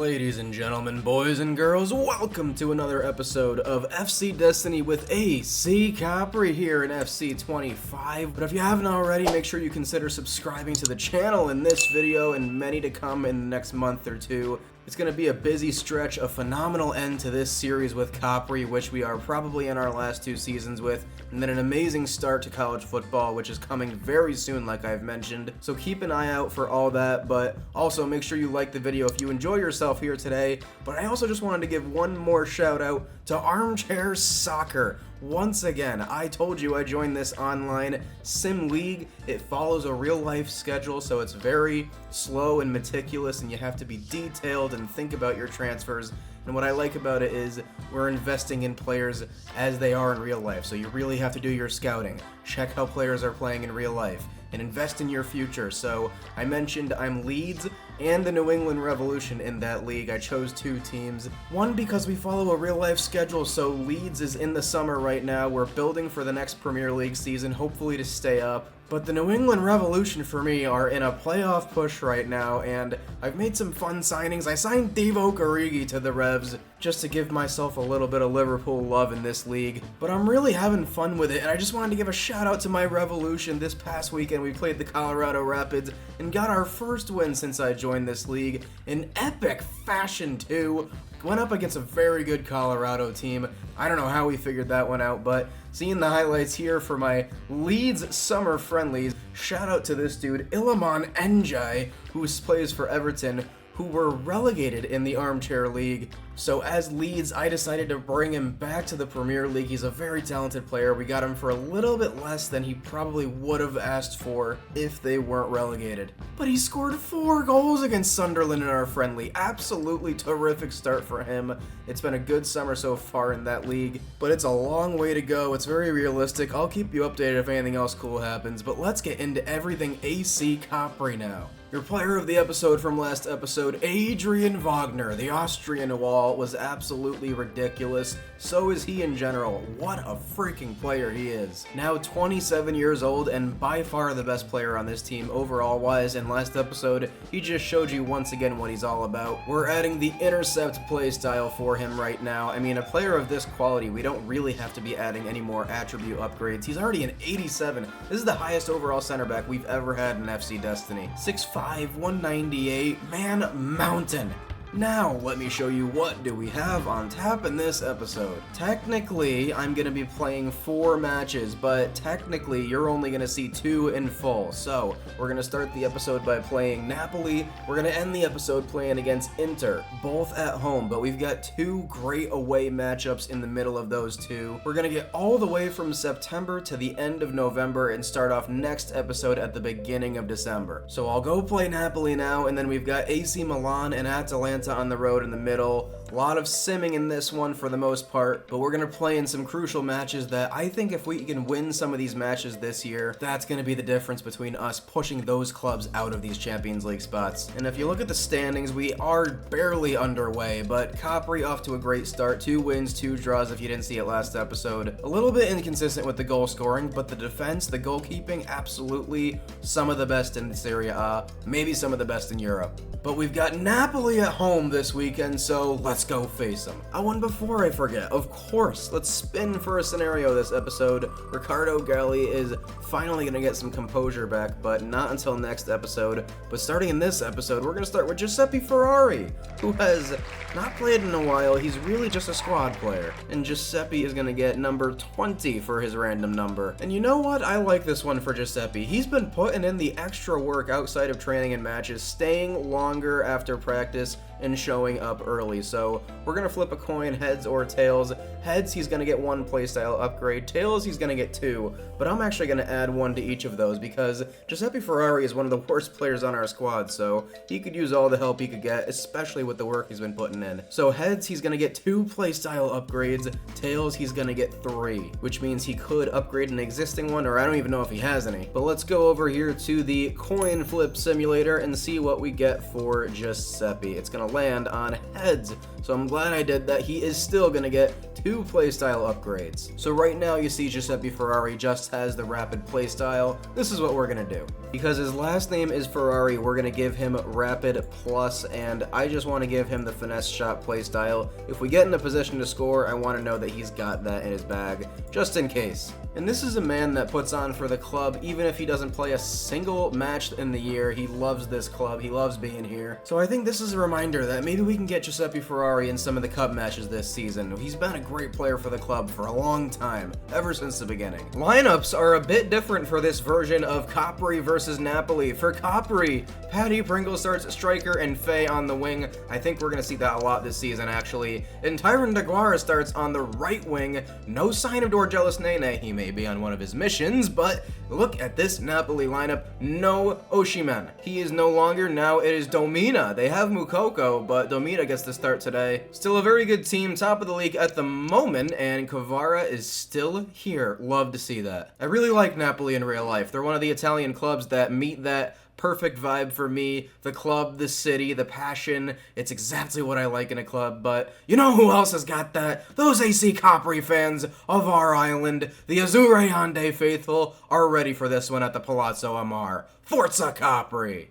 Ladies and gentlemen, boys and girls, welcome to another episode of FC Destiny with AC Capri here in FC 25. But if you haven't already, make sure you consider subscribing to the channel in this video and many to come in the next month or two. It's going to be a busy stretch, a phenomenal end to this series with Capri, which we are probably in our last two seasons with, and then an amazing start to college football, which is coming very soon, like I've mentioned. So keep an eye out for all that, but also make sure you like the video if you enjoy yourself here today. But I also just wanted to give one more shout out to Armchair Soccer. Once again, I told you I joined this online sim league. It follows a real life schedule, so it's very slow and meticulous, and you have to be detailed and think about your transfers. And what I like about it is we're investing in players as they are in real life, so you really have to do your scouting, check how players are playing in real life, and invest in your future. So I mentioned I'm Leeds and the New England Revolution in that league. I chose two teams. One, because we follow a real life schedule, so Leeds is in the summer right now. We're building for the next Premier League season, hopefully to stay up. But the New England Revolution, for me, are in a playoff push right now, and I've made some fun signings. I signed Divock Origi to the Revs just to give myself a little bit of Liverpool love in this league. But I'm really having fun with it, and I just wanted to give a shout out to my Revolution. This past weekend, we played the Colorado Rapids and got our first win since I joined this league in epic fashion, too. Went up against a very good Colorado team. I don't know how we figured that one out, but seeing the highlights here for my Leeds summer friendlies, shout out to this dude, Iliman Ndiaye, who plays for Everton, who were relegated in the Armchair League. So as Leeds, I decided to bring him back to the Premier League. He's a very talented player. We got him for a little bit less than he probably would have asked for if they weren't relegated. But he scored 4 goals against Sunderland in our friendly. Absolutely terrific start for him. It's been a good summer so far in that league, but it's a long way to go. It's very realistic. I'll keep you updated if anything else cool happens, but let's get into everything AC Capri now. Your player of the episode from last episode, Adrian Wagner, the Austrian wall, was absolutely ridiculous. So is he in general. What a freaking player he is. Now 27 years old and by far the best player on this team overall wise, and last episode he just showed you once again what he's all about. We're adding the intercept playstyle for him right now. I mean, a player of this quality, we don't really have to be adding any more attribute upgrades. He's already an 87. This is the highest overall center back we've ever had in FC Destiny. 6'5", 198, man mountain. Now, let me show you what do we have on tap in this episode. Technically, I'm going to be playing 4 matches, but technically, you're only going to see 2 in full. So, we're going to start the episode by playing Napoli. We're going to end the episode playing against Inter, both at home, but we've got 2 great away matchups in the middle of those 2. We're going to get all the way from September to the end of November and start off next episode at the beginning of December. So, I'll go play Napoli now, and then we've got AC Milan and Atalanta on the road in the middle. A lot of simming in this one for the most part, but we're going to play in some crucial matches that I think if we can win some of these matches this year, that's going to be the difference between us pushing those clubs out of these Champions League spots. And if you look at the standings, we are barely underway, but Capri off to a great start. 2 wins, 2 draws if you didn't see it last episode. A little bit inconsistent with the goal scoring, but the defense, the goalkeeping, absolutely some of the best in Serie A, maybe some of the best in Europe. But we've got Napoli at home this weekend, so let's go face them. Oh, and before I forget, of course, let's spin for a scenario this episode. Ricardo Galli is finally going to get some composure back, but not until next episode. But starting in this episode, we're going to start with Giuseppe Ferrari, who has not played in a while. He's really just a squad player. And Giuseppe is going to get number 20 for his random number. And you know what? I like this one for Giuseppe. He's been putting in the extra work outside of training and matches, staying longer after practice, and showing up early. So we're going to flip a coin, heads or tails. Heads, he's going to get 1 playstyle upgrade. Tails, he's going to get 2. But I'm actually going to add 1 to each of those because Giuseppe Ferrari is one of the worst players on our squad, so he could use all the help he could get, especially with the work he's been putting in. So heads, he's going to get 2 playstyle upgrades. Tails, he's going to get 3, which means he could upgrade an existing one, or I don't even know if he has any. But let's go over here to the coin flip simulator and see what we get for Giuseppe. It's going to land on heads, so I'm glad I did that. He is still going to get 2 playstyle upgrades. So right now you see Giuseppe Ferrari just has the rapid playstyle. This is what we're going to do. Because his last name is Ferrari, we're going to give him Rapid Plus, and I just want to give him the finesse shot playstyle. If we get in a position to score, I want to know that he's got that in his bag, just in case. And this is a man that puts on for the club, even if he doesn't play a single match in the year. He loves this club, he loves being here. So I think this is a reminder that maybe we can get Giuseppe Ferrari in some of the cup matches this season. He's been a great player for the club for a long time, ever since the beginning. Lineups are a bit different for this version of Capri versus Napoli. For Capri, Paddy Pringle starts striker and Faye on the wing. I think we're going to see that a lot this season, actually. And Tyron DeGuara starts on the right wing. No sign of Dorgelis Nene. He may be on one of his missions, but look at this Napoli lineup. No Oshimen. He is no longer. Now it is Domina. They have Mukoko, but Domina gets the start today. Still a very good team, top of the league at the moment, and Kvara is still here. Love to see that. I really like Napoli in real life. They're one of the Italian clubs that meet that perfect vibe for me. The club, the city, the passion. It's exactly what I like in a club, but you know who else has got that? Those AC Capri fans of our island. The Azzurre Ande faithful are ready for this one at the Palazzo Amar. Forza Capri!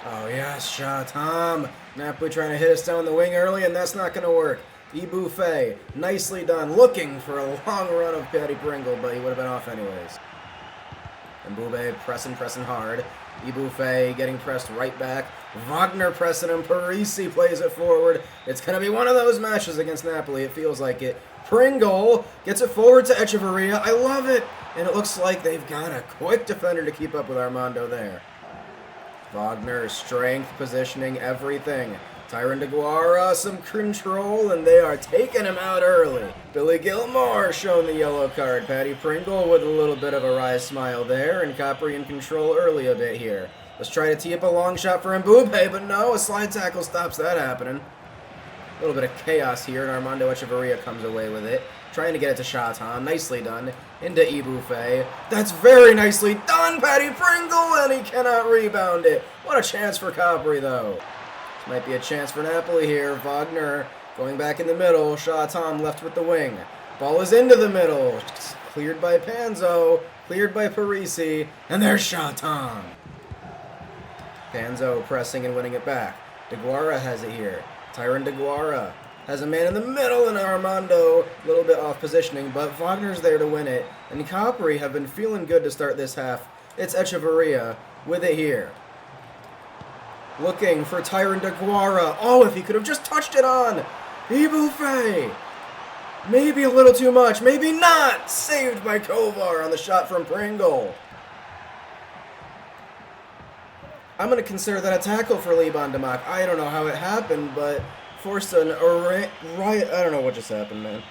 Oh yes, shot Tom. Napoli trying to hit us down the wing early, and that's not going to work. Ibuffet, nicely done. Looking for a long run of Paddy Pringle, but he would have been off anyways. And Bube pressing hard. Ibuffet getting pressed right back. Wagner pressing him. Parisi plays it forward. It's going to be one of those matches against Napoli. It feels like it. Pringle gets it forward to Echeverria. I love it. And it looks like they've got a quick defender to keep up with Armando there. Wagner, strength, positioning, everything. Tyron DeGuara, some control, and they are taking him out early. Billy Gilmore showing the yellow card. Paddy Pringle with a little bit of a wry smile there, and Capri in control early a bit here. Let's try to tee up a long shot for Mbube, but no, a slide tackle stops that happening. A little bit of chaos here, and Armando Echeverria comes away with it. Trying to get it to Shatan. Nicely done. Into Ibuffet. That's very nicely done, Paddy Pringle, and he cannot rebound it. What a chance for Capri, though. This might be a chance for Napoli here. Wagner going back in the middle. Shatan left with the wing. Ball is into the middle. Cleared by Panzo. Cleared by Parisi. And there's Shatan. Panzo pressing and winning it back. DeGuara has it here. Tyron DeGuara has a man in the middle, and Armando a little bit off positioning, but Wagner's there to win it. And Capri have been feeling good to start this half. It's Echeverria with it here. Looking for Tyron DeGuara. Oh, if he could have just touched it on. Ibuffet. Maybe a little too much. Maybe not. Saved by Kovar on the shot from Pringle. I'm going to consider that a tackle for Liban Demak. I don't know how it happened, but forced an right. I don't know what just happened, man.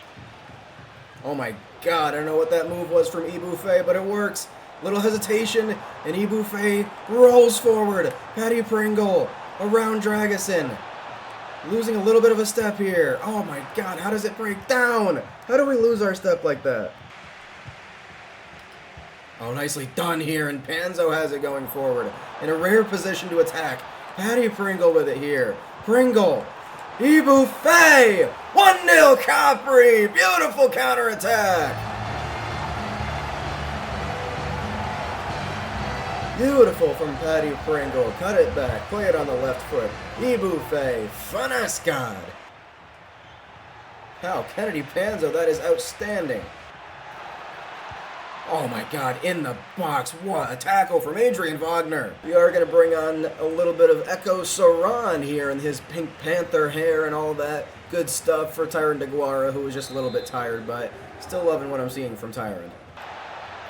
Oh my god, I don't know what that move was from Ibuffet, but it works. Little hesitation, and Ibuffet rolls forward. Paddy Pringle around Dragusin. Losing a little bit of a step here. Oh my god, how does it break down? How do we lose our step like that? Oh, nicely done here, and Panzo has it going forward. In a rare position to attack. Paddy Pringle with it here. Pringle. Ibuffet! 1-0 Capri! Beautiful counterattack! Beautiful from Paddy Pringle. Cut it back. Play it on the left foot. Ibuffet. Finesse god. Wow, Kennedy Panzo, that is outstanding. Oh my god, in the box. What a tackle from Adrian Wagner. We are going to bring on a little bit of Echo Saran here in his Pink Panther hair and all that good stuff for Tyron DeGuara, who was just a little bit tired, but still loving what I'm seeing from Tyron.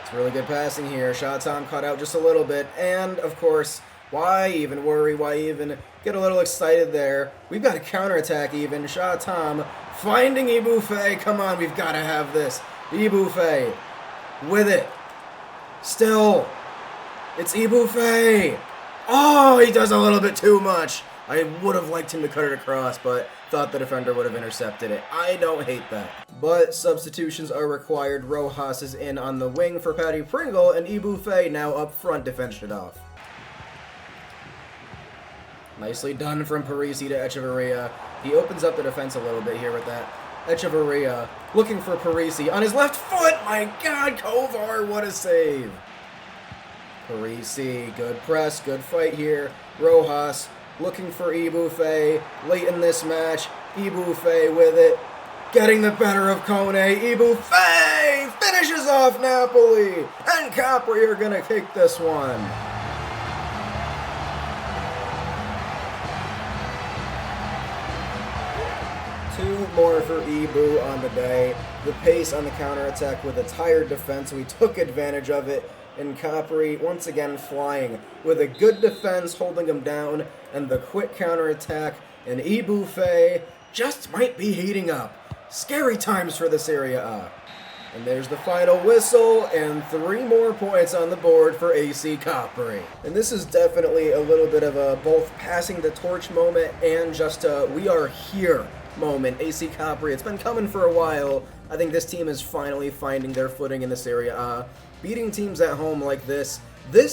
It's really good passing here. Shatan caught out just a little bit, and of course, why even worry? Why even get a little excited there? We've got a counterattack even. Shatan finding Ibuffet. Come on, we've got to have this. Ibuffet. With it. Still. It's Ibuffet. Oh, he does a little bit too much. I would have liked him to cut it across, but thought the defender would have intercepted it. I don't hate that. But substitutions are required. Rojas is in on the wing for Paddy Pringle, and Ibuffet now up front to finish it off. Nicely done from Parisi to Echeverria. He opens up the defense a little bit here with that. Echeverria looking for Parisi on his left foot. My God, Kovar, what a save. Parisi, good press, good fight here. Rojas looking for Ibufe late in this match. Ibufe with it, getting the better of Kone. Ibufe finishes off Napoli, and Capri are gonna take this one. Two more for Ibu on the day. The pace on the counterattack with a tired defense, we took advantage of it, and Capri once again flying with a good defense holding him down, and the quick counterattack, and Ibufe just might be heating up. Scary times for the Serie A. And there's the final whistle, and 3 more points on the board for AC Capri. And this is definitely a little bit of a both passing the torch moment and just a we are here moment. AC Capri, it's been coming for a while. I think this team is finally finding their footing in the Serie A. Beating teams at home like this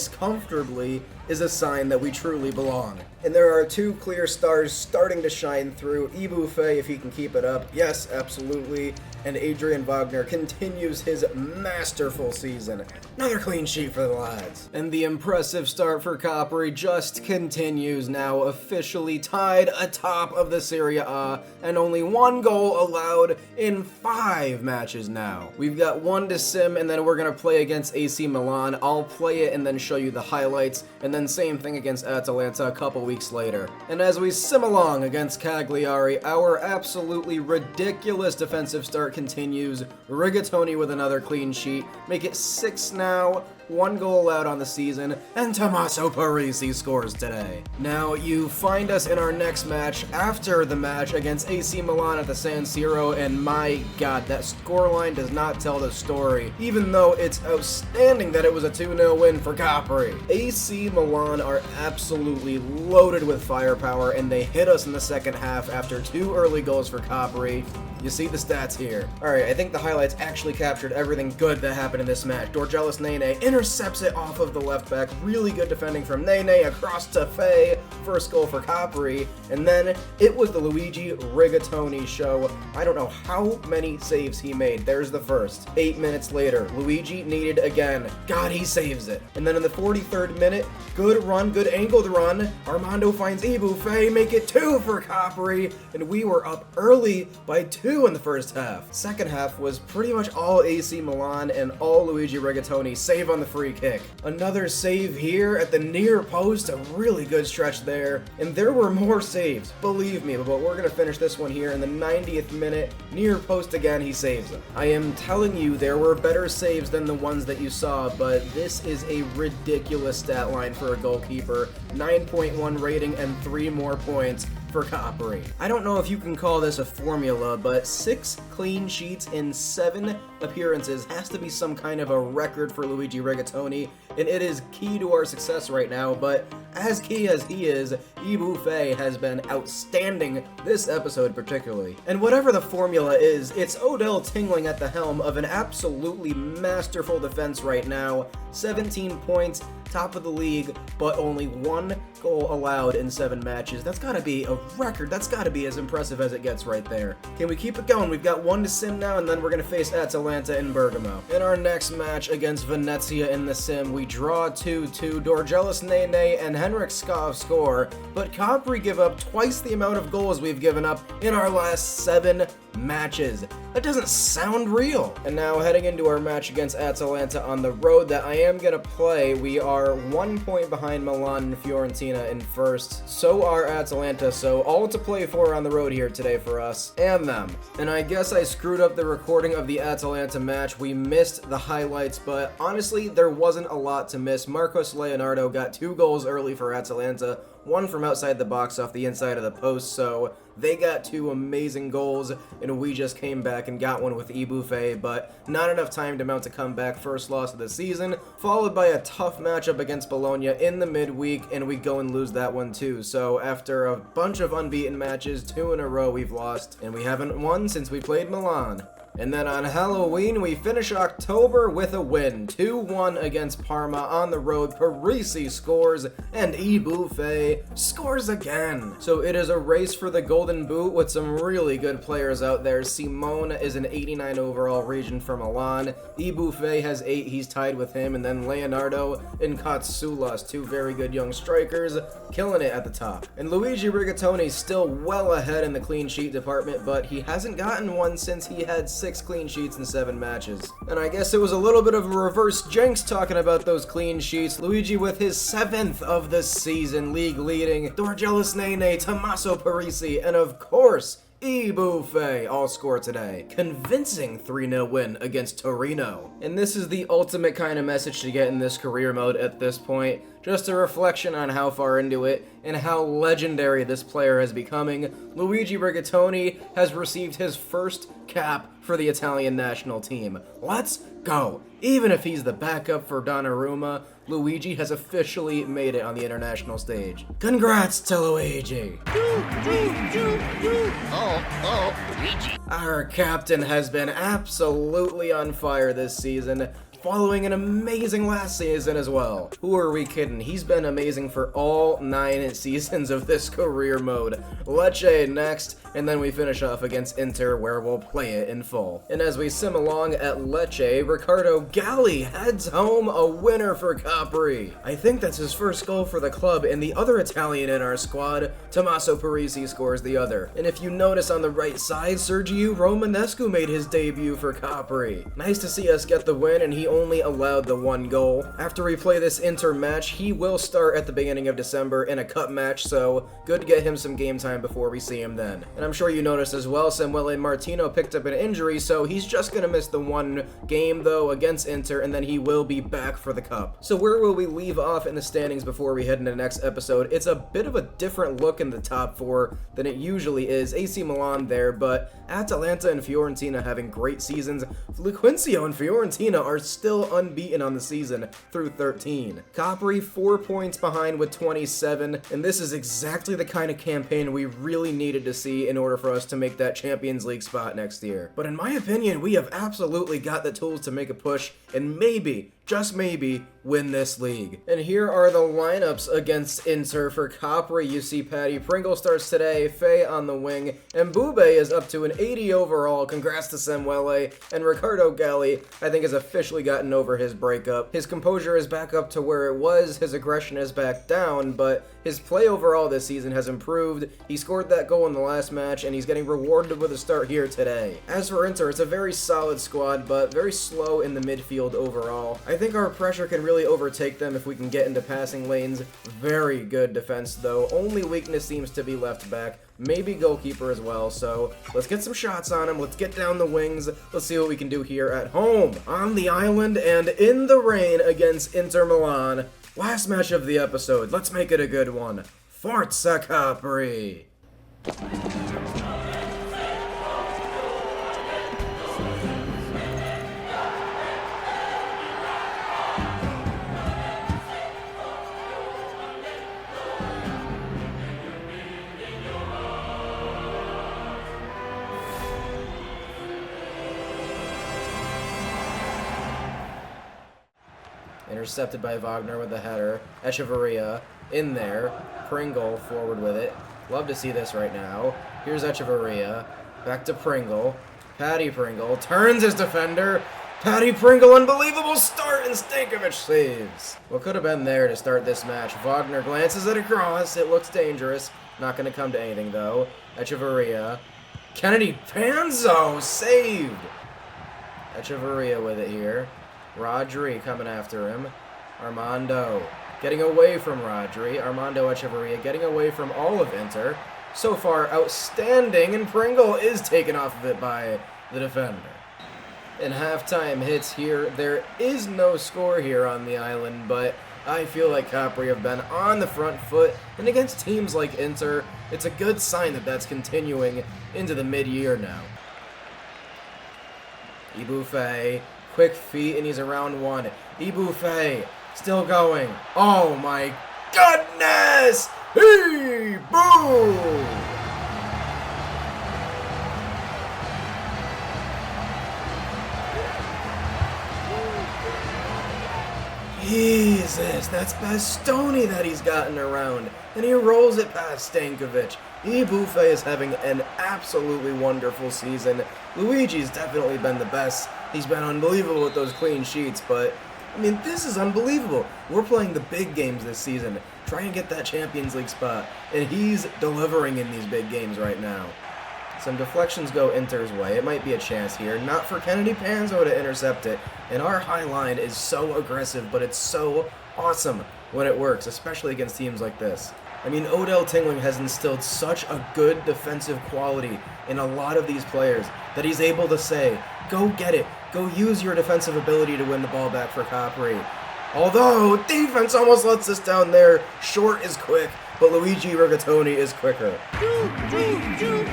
comfortably, is a sign that we truly belong. And there are 2 clear stars starting to shine through. Ibufe, if he can keep it up, yes, absolutely. And Adrian Wagner continues his masterful season. Another clean sheet for the lads. And the impressive start for Capri just continues, now officially tied atop of the Serie A, and only 1 goal allowed in 5 matches now. We've got 1 to sim, and then we're gonna play against AC Milan. I'll play it and then show you the highlights, and then same thing against Atalanta a couple weeks later. And as we sim along against Cagliari, our absolutely ridiculous defensive start continues. Rigatoni with another clean sheet. Make it 6 now. 1 goal allowed on the season, and Tommaso Parisi scores today. Now, you find us in our next match after the match against AC Milan at the San Siro, and my god, that scoreline does not tell the story, even though it's outstanding that it was a 2-0 win for Capri. AC Milan are absolutely loaded with firepower, and they hit us in the second half after 2 early goals for Capri. You see the stats here. Alright, I think the highlights actually captured everything good that happened in this match. Dorgelis Nene intercepts it off of the left back. Really good defending from Nene across to Faye. First goal for Capri. And then it was the Luigi Rigatoni show. I don't know how many saves he made. There's the first. 8 minutes later, Luigi needed again. God, he saves it. And then in the 43rd minute, good run, good angled run. Armando finds Ibufe, make it 2 for Capri. And we were up early by 2 in the first half. Second half was pretty much all AC Milan and all Luigi Rigatoni save on the free kick. Another save here at the near post, a really good stretch there. And there were more saves, believe me, but we're gonna finish this one here in the 90th minute. Near post again, he saves it. I am telling you, there were better saves than the ones that you saw, but this is a ridiculous stat line for a goalkeeper. 9.1 rating and 3 more points for Capri. I don't know if you can call this a formula, but 6 clean sheets in 7 appearances has to be some kind of a record for Luigi Rigatoni, and it is key to our success right now, but as key as he is, Ibufe has been outstanding this episode particularly. And whatever the formula is, it's Odell Tingling at the helm of an absolutely masterful defense right now. 17 points, top of the league, but only 1 goal allowed in 7 matches. That's gotta be a record. That's gotta be as impressive as it gets right there. Can we keep it going? We've got 1 to sim now, and then we're gonna face Atalanta in Bergamo. In our next match against Venezia in the sim, we draw 2-2. Dorgelis Nene and Henrik Skov score, but Capri give up twice the amount of goals we've given up in our last 7 matches. That doesn't sound real. And now heading into our match against Atalanta on the road that I am gonna play, we are 1 point behind Milan and Fiorentina in first. So are Atalanta, so all to play for on the road here today for us and them. And I guess I screwed up the recording of the Atalanta match. We missed the highlights, but honestly, there wasn't a lot to miss. Marcos Leonardo got 2 goals early for Atalanta, 1 from outside the box off the inside of the post, so they got 2 amazing goals, and we just came back and got 1 with Ibufe, but not enough time to mount a comeback. First loss of the season, followed by a tough matchup against Bologna in the midweek, and we go and lose that one too. So after a bunch of unbeaten matches, 2 in a row we've lost, and we haven't won since we played Milan. And then on Halloween, we finish October with a win, 2-1 against Parma on the road. Parisi scores, and Ibufe scores again. So it is a race for the Golden Boot with some really good players out there. Simone is an 89 overall region for Milan. Ibufe has 8, he's tied with him. And then Leonardo and Katsoulas, 2 very good young strikers, killing it at the top. And Luigi Rigatoni's still well ahead in the clean sheet department, but he hasn't gotten one since he had 6 clean sheets in 7 matches. And I guess it was a little bit of a reverse jinx talking about those clean sheets. Luigi with his 7th of the season, league leading, Dorgelis Nene, Tommaso Parisi, and of course, Ibufe all score today. Convincing 3-0 win against Torino. And this is the ultimate kind of message to get in this career mode at this point. Just a reflection on how far into it and how legendary this player is becoming. Luigi Rigatoni has received his first cap for the Italian national team. Let's go! Even if he's the backup for Donnarumma, Luigi has officially made it on the international stage. Congrats to Luigi! Luigi. Our captain has been absolutely on fire this season, following an amazing last season as well. Who are we kidding? He's been amazing for all 9 seasons of this career mode. Lecce next, and then we finish off against Inter, where we'll play it in full. And as we sim along at Lecce, Riccardo Galli heads home a winner for Capri. I think that's his first goal for the club, and the other Italian in our squad, Tommaso Parisi, scores the other. And if you notice on the right side, Sergio Romanescu made his debut for Capri. Nice to see us get the win, and he only allowed the 1 goal. After we play this Inter match, he will start at the beginning of December in a cup match, so good to get him some game time before we see him then. And I'm sure you noticed as well, Samuele Martino picked up an injury, so he's just gonna miss the 1 game though against Inter, and then he will be back for the cup. So where will we leave off in the standings before we head into the next episode? It's a bit of a different look in the top 4 than it usually is. AC Milan there, but Atalanta and Fiorentina having great seasons. Luquincio and Fiorentina are still unbeaten on the season through 13. Capri 4 points behind with 27, and this is exactly the kind of campaign we really needed to see in order for us to make that Champions League spot next year. But in my opinion, we have absolutely got the tools to make a push and maybe, just maybe, win this league. And here are the lineups against Inter. For Capri, you see Paddy Pringle starts today, Faye on the wing, and Bube is up to an 80 overall. Congrats to Samuele. And Riccardo Galli, I think, has officially gotten over his breakup. His composure is back up to where it was, his aggression is back down, but his play overall this season has improved. He scored that goal in the last match, and he's getting rewarded with a start here today. As for Inter, it's a very solid squad, but very slow in the midfield overall. I think our pressure can really overtake them if we can get into passing lanes. Very good defense though. Only weakness seems to be left back. Maybe goalkeeper as well, so let's get some shots on him. Let's get down the wings. Let's see what we can do here at home, on the island, and in the rain against Inter Milan. Last match of the episode. Let's make it a good one. Forza Capri! Intercepted by Wagner with the header. Echeverria in there. Pringle forward with it. Love to see this right now. Here's Echeverria. Back to Pringle. Paddy Pringle turns his defender. Paddy Pringle, unbelievable start, and Stankovic saves. What could have been there to start this match? Wagner glances it across. It looks dangerous. Not going to come to anything, though. Echeverria. Kennedy Panzo saved. Echeverria with it here. Rodri coming after him. Armando getting away from Rodri. Armando Echeverria getting away from all of Inter. So far, outstanding, and Pringle is taken off of it by the defender. And halftime hits here. There is no score here on the island, but I feel like Capri have been on the front foot, and against teams like Inter, it's a good sign that that's continuing into the mid-year now. Ibufe, quick feet, and he's around one. Ibufe, still going. Oh my goodness! Boom! Jesus, that's Bastoni that he's gotten around, and he rolls it past Stankovic. Buffet is having an absolutely wonderful season. Luigi's definitely been the best. He's been unbelievable with those clean sheets, but, I mean, this is unbelievable. We're playing the big games this season, trying to get that Champions League spot, and he's delivering in these big games right now. Some deflections go Inter's way. It might be a chance here. Not for Kennedy Panzo to intercept it. And our high line is so aggressive, but it's so awesome when it works, especially against teams like this. I mean, Odell Tingling has instilled such a good defensive quality in a lot of these players that he's able to say, go get it. Go use your defensive ability to win the ball back for Capri. Although, defense almost lets us down there. Short is quick, but Luigi Rigatoni is quicker. Luigi.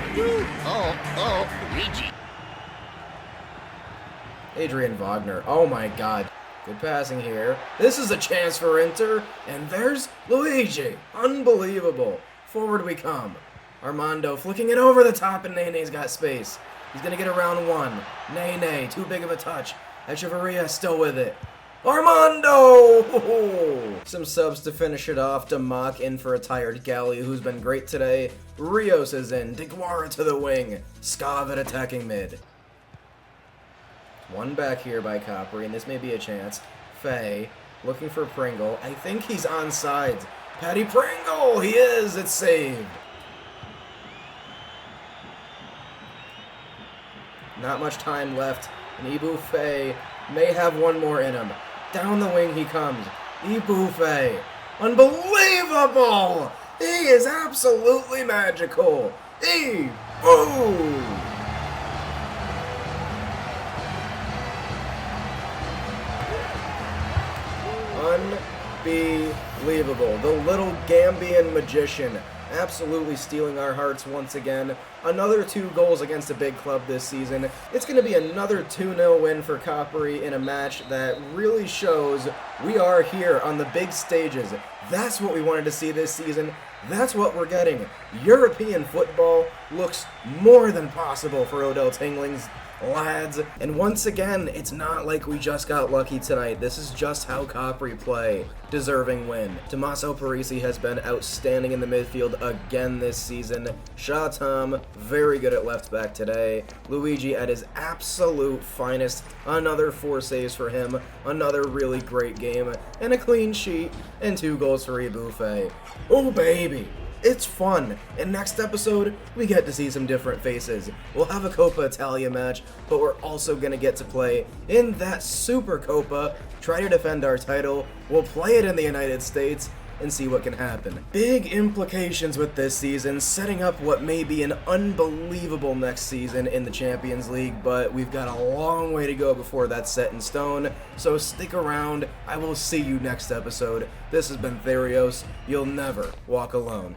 Adrian Wagner. Oh my god. Good passing here. This is a chance for Inter. And there's Luigi. Unbelievable. Forward we come. Armando flicking it over the top, and Nene's got space. He's going to get around one. Nene, too big of a touch. Echeverria still with it. Armando! Some subs to finish it off. Demock in for a tired Galli, who's been great today. Rios is in. DeGuara to the wing. Scav at attacking mid. One back here by Capri, and this may be a chance. Fay looking for Pringle. I think he's on sides. Patty Pringle! He is! It's saved. Not much time left, and Buffet may have one more in him. Down the wing he comes. Buffet. Unbelievable! He is absolutely magical. Boom! Unbelievable. The little Gambian magician absolutely stealing our hearts once again. Another 2 goals against a big club this season. It's going to be another 2-0 win for Capri in a match that really shows we are here on the big stages. That's what we wanted to see this season. That's what we're getting. European football looks more than possible for Odell Tingling's lads. And once again, it's not like we just got lucky tonight. This is just how Capri play. Deserving win. Tommaso Parisi has been outstanding in the midfield again this season. Shatam, very good at left back today. Luigi at his absolute finest. Another 4 saves for him. Another really great game. And a clean sheet. And 2 goals for Buffet. Oh baby! It's fun, and next episode, we get to see some different faces. We'll have a Coppa Italia match, but we're also going to get to play in that Super Coppa, try to defend our title, we'll play it in the United States, and see what can happen. Big implications with this season, setting up what may be an unbelievable next season in the Champions League, but we've got a long way to go before that's set in stone, so stick around. I will see you next episode. This has been Therios. You'll never walk alone.